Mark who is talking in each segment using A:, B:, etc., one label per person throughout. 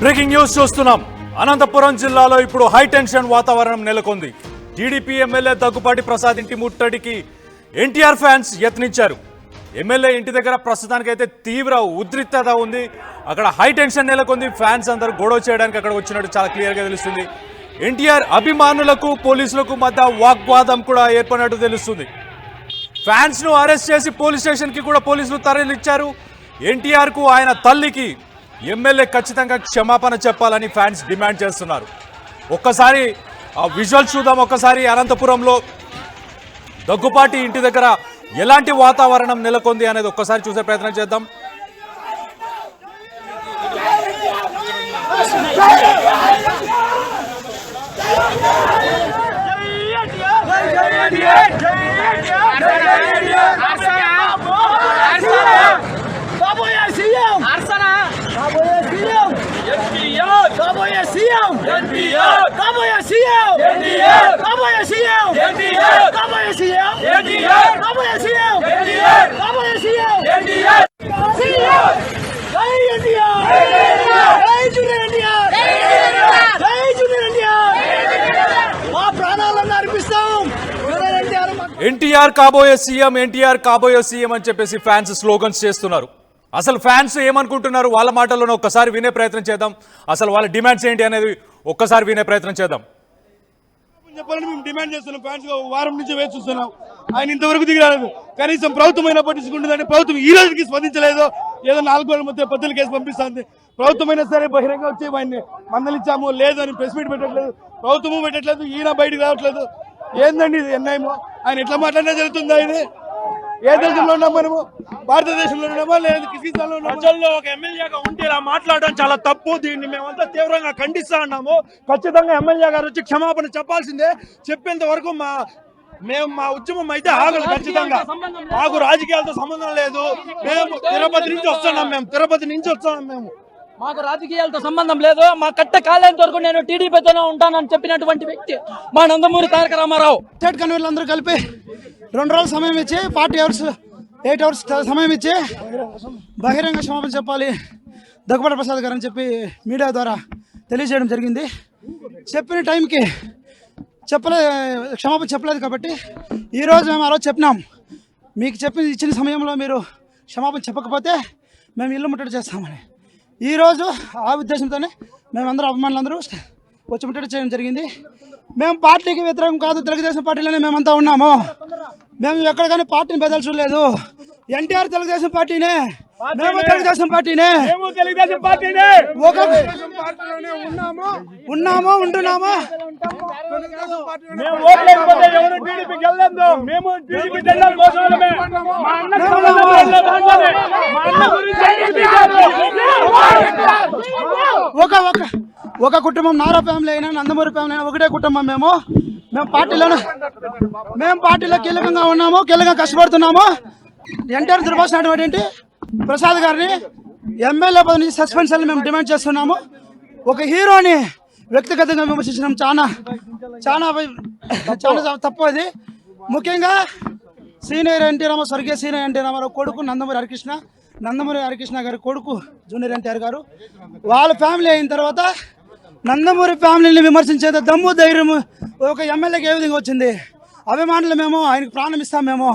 A: Breaking news చూస్తున్నాం. అనంతపురం జిల్లాలో ఇప్పుడు హై టెన్షన్ వాతావరణం నెలకొంది. టీడీపీ ఎమ్మెల్యే దగ్గుపాటి ప్రసాద్ ఇంటి ముట్టడికి ఎన్టీఆర్ ఫ్యాన్స్ యత్నించారు. ఎమ్మెల్యే ఇంటి దగ్గర ప్రస్తుతానికైతే తీవ్ర ఉద్రిక్తత ఉంది. అక్కడ హై టెన్షన్ నెలకొంది. ఫ్యాన్స్ అందరూ గొడవ చేయడానికి అక్కడ వచ్చినట్టు చాలా క్లియర్గా తెలుస్తుంది. ఎన్టీఆర్ అభిమానులకు పోలీసులకు మధ్య వాగ్వాదం కూడా ఏర్పడినట్టు తెలుస్తుంది. ఫ్యాన్స్ ను అరెస్ట్ చేసి పోలీస్ స్టేషన్ కి కూడా పోలీసులు తరలించారు. ఎన్టీఆర్ కు ఆయన తల్లికి ఎమ్మెల్యే ఖచ్చితంగా క్షమాపణ చెప్పాలని ఫ్యాన్స్ డిమాండ్ చేస్తున్నారు. ఒక్కసారి ఆ విజువల్స్ చూద్దాం. ఒక్కసారి అనంతపురంలో దగ్గుపాటి ఇంటి దగ్గర ఎలాంటి వాతావరణం నెలకొంది అనేది ఒక్కసారి చూసే ప్రయత్నం చేద్దాం. ఎన్టీఆర్ కాబోయే సీఎం, ఎన్టీఆర్ కాబోయే సీఎం అని చెప్పేసి ఫ్యాన్స్ స్లోగన్స్ చేస్తున్నారు. అసలు ఫ్యాన్స్ ఏమనుకుంటున్నారు వాళ్ళ మాటల్లోనే ఒక్కసారి వినే ప్రయత్నం చేద్దాం. అసలు వాళ్ళ డిమాండ్స్ ఏంటి అనేది ఒక్కసారి వినే ప్రయత్నం చేద్దాం.
B: చెప్పాలని మేము డిమాండ్ చేస్తున్నాం. ఫ్యాన్స్ వారం నుంచి వేచి చూస్తున్నాం. ఆయన ఇంతవరకు దిగిరాలేదు. కనీసం ప్రభుత్వమైనా పట్టించుకుంటుందంటే ప్రభుత్వం ఈ రోజుకి స్పందించలేదు. ఏదో 4 రోజుల మధ్య పద్ధతులు కేసు పంపిస్తుంది. ప్రభుత్వమైనా సరే బహిరంగ వచ్చి ఆయన్ని మందలించాము లేదు అని ప్రెస్ మీట్ పెట్టట్లేదు. ప్రభుత్వము పెట్టట్లేదు. ఈయన బయటకు రావట్లేదు. ఏందండి ఇది అన్యాయమో? ఆయన ఎట్లా మాట్లాడినా జరుగుతుందా? ఇది ఏ దేశంలో ఉన్నాం మనము? భారతదేశంలో ఉన్నామా లేదు కిర్గిస్థాన్లో ఉన్నామా?
C: ప్రజల్లో ఒక ఎమ్మెల్యేగా ఉంటే ఇలా మాట్లాడడం చాలా తప్పు. దీన్ని మేమంతా తీవ్రంగా ఖండిస్తా ఉన్నాము. ఖచ్చితంగా ఎమ్మెల్యే గారు వచ్చి క్షమాపణ చెప్పాల్సిందే. చెప్పేంత వరకు మా ఉద్యమం అయితే ఆగదు. ఖచ్చితంగా మాకు రాజకీయాలతో సంబంధం లేదు. మేము తిరుపతి నుంచి వస్తున్నాం. మేము
D: మాకు రాజకీయాలతో సంబంధం లేదు. మా కట్ట కాలేంత వరకు నేను టీడీపీతోనే ఉంటానని చెప్పినటువంటి వ్యక్తి మా నందమూరి తారక రామారావు.
E: స్టేట్ కన్వీనర్లు అందరూ కలిపి 2 రోజులు సమయం ఇచ్చి 8 అవర్స్ సమయం ఇచ్చి బహిరంగ క్షమాపణ చెప్పాలి దగ్గుపాటి ప్రసాద్ గారు అని చెప్పి మీడియా ద్వారా తెలియజేయడం జరిగింది. చెప్పిన టైంకి క్షమాపణ చెప్పలేదు కాబట్టి ఈరోజు మేము ఆ రోజు చెప్పినాం. మీకు ఇచ్చిన సమయంలో మీరు క్షమాపణ చెప్పకపోతే మేము ఇల్లు ముట్టడి చేస్తామని. ఈరోజు ఆ ఉద్దేశంతోనే మేమందరూ అభిమానులందరూ వచ్చి ముట్టడి చేయడం జరిగింది. మేము పార్టీకి వ్యతిరేకం కాదు, తెలుగుదేశం పార్టీలోనే మేమంతా ఉన్నాము. మేము ఎక్కడ కానీ పార్టీని బెదలు చూడలేదు. ఎన్టీఆర్ తెలుగుదేశం పార్టీనే, మేము తెలుగుదేశం పార్టీనే ఉన్నాము ఉంటున్నాము. ఒక కుటుంబం నారా ఫ్యామిలీ అయినా నందమూరి ఫ్యామిలీ అయినా ఒకటే కుటుంబం. మేము పార్టీలో కీలకంగా ఉన్నాము, కీలకంగా కష్టపడుతున్నాము. ఎన్టీఆర్ దుర్భాషించినటువంటి ప్రసాద్ గారిని ఎమ్మెల్యే పదవి నుంచి సస్పెన్స్ అని మేము డిమాండ్ చేస్తున్నాము. ఒక హీరోని వ్యక్తిగతంగా విమర్శించడం చాలా తప్పు. అది ముఖ్యంగా సీనియర్ ఎన్టీ రామారావు, స్వర్గీయ సీనియర్ ఎన్టీ రామారావు కొడుకు నందమూరి హరికృష్ణ గారి కొడుకు జూనియర్ ఎన్టీఆర్ గారు వాళ్ళ ఫ్యామిలీ అయిన తర్వాత నందమూరి ఫ్యామిలీని విమర్శించేంత దమ్ము ధైర్యం ఒక ఎమ్మెల్యేకి ఏ విధంగా వచ్చింది? అభిమానులు మేము ఆయనకు ప్రాణం ఇస్తాం. మేము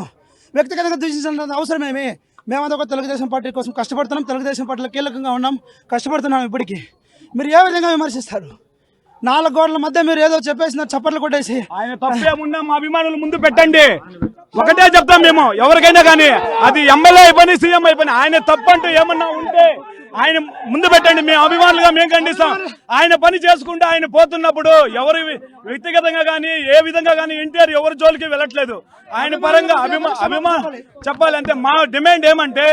E: వ్యక్తిగతంగా దూషించాల్సిన అవసరమేమి? మేమంతా ఒక తెలుగుదేశం పార్టీ కోసం కష్టపడుతున్నాం. తెలుగుదేశం పార్టీలో కీలకంగా ఉన్నాం, కష్టపడుతున్నాం. ఇప్పటికీ మీరు ఏ విధంగా విమర్శిస్తారు? 4 గోడల మధ్య మీరు ఏదో చెప్పేసిన చప్పట్లు కొట్టేసి
C: ఆయన తప్పేమున్నా మా అభిమానులు ముందు పెట్టండి. ఒకటే చెప్తాం మేము ఎవరికైనా కానీ, అది ఎమ్మెల్యే అయిపోయి సీఎం అయిపోయి ఆయన తప్పంటూ ఏమన్నా ఉంటే ఆయన ముందు పెట్టండి. మేము అభిమానులుగా మేము ఖండిస్తాం. ఆయన పని చేసుకుంటూ ఆయన పోతున్నప్పుడు ఎవరి వ్యక్తిగతంగా కానీ ఏ విధంగా కానీ ఎన్టీఆర్ ఎవరి జోలికి వెళ్ళట్లేదు. ఆయన పరంగా అభిమానం చెప్పాలి. అంతే మా డిమాండ్ ఏమంటే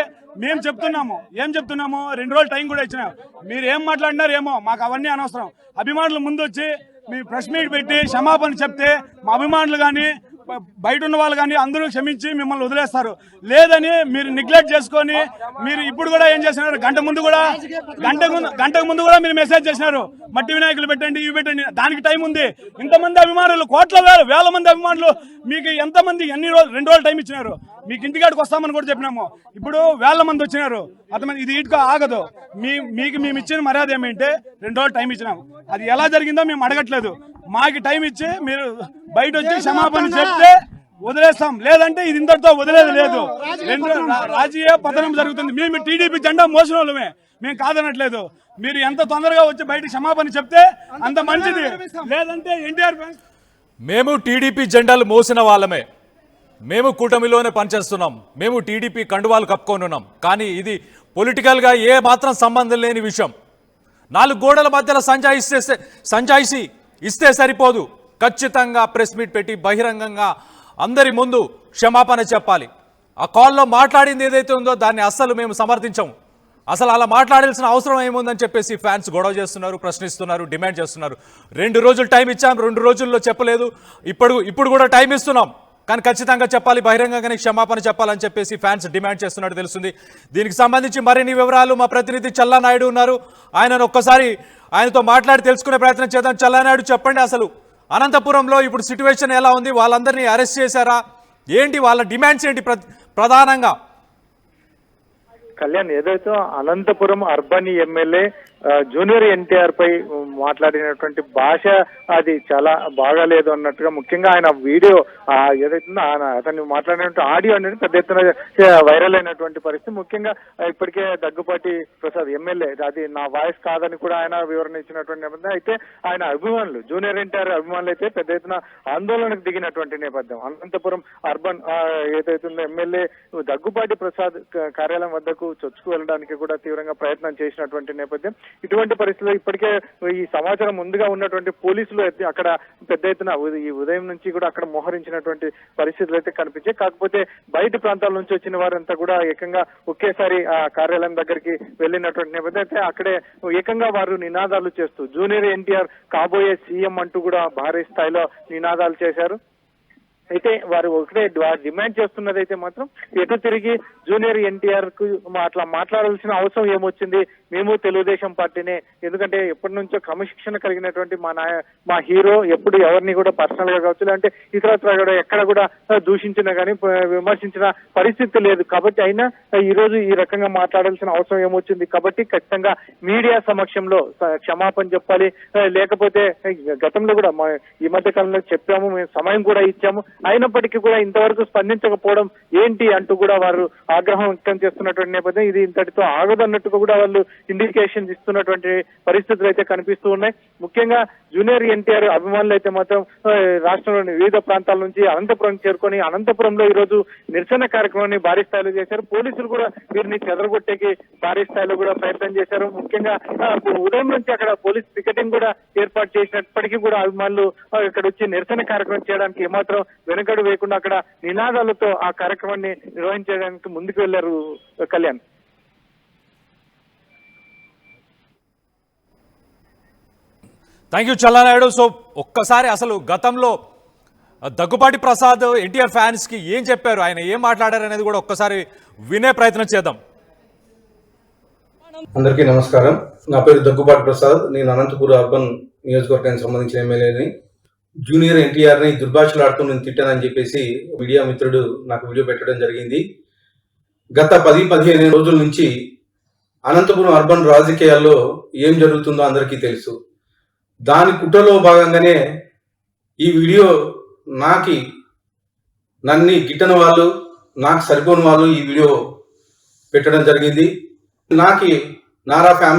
C: మేము చెప్తున్నాము. ఏం చెప్తున్నాము? 2 రోజులు టైం కూడా ఇచ్చినాం. మీరు ఏం మాట్లాడినారు ఏమో, మాకు అవన్నీ అనవసరం. అభిమానులు ముందు వచ్చి మీ ప్రెస్ మీట్ పెట్టి క్షమాపణ చెప్తే మా అభిమానులు కానీ బయట ఉన్న వాళ్ళు కానీ అందరూ క్షమించి మిమ్మల్ని వదిలేస్తారు. లేదని మీరు నెగ్లెక్ట్ చేసుకొని మీరు ఇప్పుడు కూడా ఏం చేస్తున్నారు, గంటకు ముందు కూడా మీరు మెసేజ్ చేసినారు, మట్టి వినాయకులు పెట్టండి, ఇవి పెట్టండి. దానికి టైం ఉంది. ఇంతమంది అభిమానులు, వేల మంది అభిమానులు, మీకు ఎంతమంది ఎన్ని రోజులు 2 రోజులు టైం ఇచ్చినారు. మీకు ఇంటికాడికి వస్తామని కూడా చెప్పినాము. ఇప్పుడు 1000 మంది వచ్చినారు. అర్థమైంది, ఇది ఇటుక ఆగదు. మీకు మేము ఇచ్చిన మర్యాద ఏమంటే 2 రోజులు టైం ఇచ్చినాము. అది ఎలా జరిగిందో మేము అడగట్లేదు. మాకు టైం ఇచ్చి మీరు బయట వచ్చి క్షమాపణ చెప్తే వదిలేస్తాం, లేదంటే ఇది ఇంతటితో వదిలేదు లేదు. రాజకీయ పతనం జరుగుతుంది. మేము టీడీపీ జెండా మోసిన వాళ్ళమే, మేము కాదనట్లేదు. మీరు ఎంత తొందరగా వచ్చి బయట క్షమాపణ చెప్తే అంత మంచిది, లేదంటే ఎన్టీఆర్
A: మేము టీడీపీ జెండాలు మోసిన వాళ్ళమే, మేము కూటమిలోనే పనిచేస్తున్నాం, మేము టీడీపీ కండువాలు కప్పుకొని ఉన్నాం. కానీ ఇది పొలిటికల్గా ఏ మాత్రం సంబంధం లేని విషయం. 4 గోడల మధ్యలో సంజాయిషి ఇస్తే సరిపోదు. ఖచ్చితంగా ప్రెస్ మీట్ పెట్టి బహిరంగంగా అందరి ముందు క్షమాపణ చెప్పాలి. ఆ కాల్లో మాట్లాడింది ఏదైతే ఉందో దాన్ని అస్సలు మేము సమర్థించము. అసలు అలా మాట్లాడాల్సిన అవసరం ఏముందని చెప్పేసి ఫ్యాన్స్ గొడవ చేస్తున్నారు, ప్రశ్నిస్తున్నారు, డిమాండ్ చేస్తున్నారు. 2 రోజులు టైం ఇచ్చాం, 2 రోజుల్లో చెప్పలేదు. ఇప్పుడు కూడా టైం ఇస్తున్నాం, కానీ ఖచ్చితంగా చెప్పాలి, బహిరంగంగానే క్షమాపణ చెప్పాలని చెప్పేసి ఫ్యాన్స్ డిమాండ్ చేస్తున్నట్టు తెలుస్తుంది. దీనికి సంబంధించి మరిన్ని వివరాలు మా ప్రతినిధి చల్లానాయుడు ఉన్నారు. ఆయనతో మాట్లాడి తెలుసుకునే ప్రయత్నం చేద్దాం. చల్లానాయుడు, చెప్పండి, అసలు అనంతపురంలో ఇప్పుడు సిచ్యువేషన్ ఎలా ఉంది? వాళ్ళందరినీ అరెస్ట్ చేశారా? ఏంటి వాళ్ళ డిమాండ్స్ ఏంటి ప్రధానంగా?
F: కళ్యాణ్, ఏదైతే Anantapuram urban MLA junior NTR పై మాట్లాడినటువంటి భాష అది చాలా బాగాలేదు అన్నట్టుగా, ముఖ్యంగా ఆయన వీడియో ఏదైతుందో అతన్ని మాట్లాడినటువంటి ఆడియో అనేది పెద్ద ఎత్తున వైరల్ అయినటువంటి పరిస్థితి. ముఖ్యంగా ఇప్పటికే దగ్గుపాటి ప్రసాద్ ఎమ్మెల్యే అది నా వాయిస్ కాదని కూడా ఆయన వివరణ ఇచ్చినటువంటి నేపథ్యం. అయితే ఆయన అభిమానులు, జూనియర్ ఎన్టీఆర్ అభిమానులు అయితే పెద్ద ఎత్తున ఆందోళనకు దిగినటువంటి నేపథ్యం. అనంతపురం అర్బన్ ఏదైతుందో ఎమ్మెల్యే దగ్గుపాటి ప్రసాద్ కార్యాలయం వద్దకు చొచ్చుకు వెళ్ళడానికి కూడా తీవ్రంగా ప్రయత్నం చేసినటువంటి నేపథ్యం. ఇటువంటి పరిస్థితుల్లో ఇప్పటికే ఈ సమాచారం ముందుగా ఉన్నటువంటి పోలీసులు అక్కడ పెద్ద ఎత్తున ఈ ఉదయం నుంచి కూడా అక్కడ మోహరించినటువంటి పరిస్థితులు అయితే కనిపించాయి. కాకపోతే బయట ప్రాంతాల నుంచి వచ్చిన వారంతా కూడా ఏకంగా ఒకేసారి ఆ కార్యాలయం దగ్గరికి వెళ్ళినటువంటి నేపథ్యం. అయితే అక్కడే ఏకంగా వారు నినాదాలు చేస్తూ జూనియర్ ఎన్టీఆర్ కాబోయే సీఎం అంటూ కూడా భారీ స్థాయిలో నినాదాలు చేశారు. అయితే వారు ఒకటే డిమాండ్ చేస్తున్నది అయితే మాత్రం ఎటు తిరిగి జూనియర్ ఎన్టీఆర్ కు అట్లా మాట్లాడాల్సిన అవసరం ఏమొచ్చింది, మేము తెలుగుదేశం పార్టీనే, ఎందుకంటే ఎప్పటి నుంచో క్రమశిక్షణ కలిగినటువంటి మా హీరో ఎప్పుడు ఎవరిని కూడా పర్సనల్ గా కావచ్చు, లేదంటే ఇతరత్ర కూడా ఎక్కడ కూడా దూషించినా కానీ విమర్శించిన పరిస్థితి లేదు. కాబట్టి అయినా ఈ రోజు ఈ రకంగా మాట్లాడాల్సిన అవసరం ఏమొచ్చింది. కాబట్టి ఖచ్చితంగా మీడియా సమక్షంలో క్షమాపణ చెప్పాలి. లేకపోతే గతంలో కూడా ఈ మధ్య కాలంలో చెప్పాము, మేము సమయం కూడా ఇచ్చాము, అయినప్పటికీ కూడా ఇంతవరకు స్పందించకపోవడం ఏంటి అంటూ కూడా వారు ఆగ్రహం వ్యక్తం చేస్తున్నటువంటి నేపథ్యం. ఇది ఇంతటితో ఆగదన్నట్టుగా కూడా వాళ్ళు ఇండికేషన్ ఇస్తున్నటువంటి పరిస్థితులు అయితే కనిపిస్తూ ఉన్నాయి. ముఖ్యంగా జూనియర్ ఎన్టీఆర్ అభిమానులు అయితే మాత్రం రాష్ట్రంలోని వివిధ ప్రాంతాల నుంచి అనంతపురం చేరుకొని అనంతపురంలో ఈ రోజు నిరసన కార్యక్రమాన్ని భారీ స్థాయిలో చేశారు. పోలీసులు కూడా వీరిని చెదరగొట్టేకి భారీ స్థాయిలో కూడా ప్రయత్నం చేశారు. ముఖ్యంగా ఉదయం నుంచి అక్కడ పోలీస్ పికెటింగ్ కూడా ఏర్పాటు చేసినప్పటికీ కూడా అభిమానులు ఇక్కడ వచ్చి నిరసన కార్యక్రమం చేయడానికి ఏమాత్రం వెనుకడు వేయకుండా అక్కడ నినాదాలతో ఆ కార్యక్రమాన్ని నిర్వహించడానికి ముందుకు వెళ్లారు. Kalyan,
A: thank you Challanaidu. So ఒక్కసారి అసలు గతంలో దగ్గుపాటి ప్రసాద్ ఎన్టీఆర్ ఫ్యాన్స్ కి ఏం చెప్పారు, ఆయన ఏం మాట్లాడారు అనేది కూడా ఒక్కసారి వినే ప్రయత్నం చేద్దాం.
G: అందరికీ నమస్కారం. నా పేరు దగ్గుపాటి ప్రసాద్. నేను అనంతపురం అర్బన్ నియోజకవర్గానికి సంబంధించిన ఎమ్మెల్యేని. జూనియర్ ఎన్టీఆర్ని దుర్భాషలాడుతూ నేను తిట్టానని చెప్పేసి మీడియా మిత్రుడు నాకు వీడియో పెట్టడం జరిగింది. గత 10-15 రోజుల నుంచి అనంతపురం అర్బన్ రాజకీయాల్లో ఏం జరుగుతుందో అందరికీ తెలుసు. దాని కుట్రలో భాగంగానే ఈ వీడియో నన్ను గిట్టని వాళ్ళు, నాకు సరిపోని వాళ్ళు ఈ వీడియో పెట్టడం జరిగింది. నారా ఫ్యామిలీ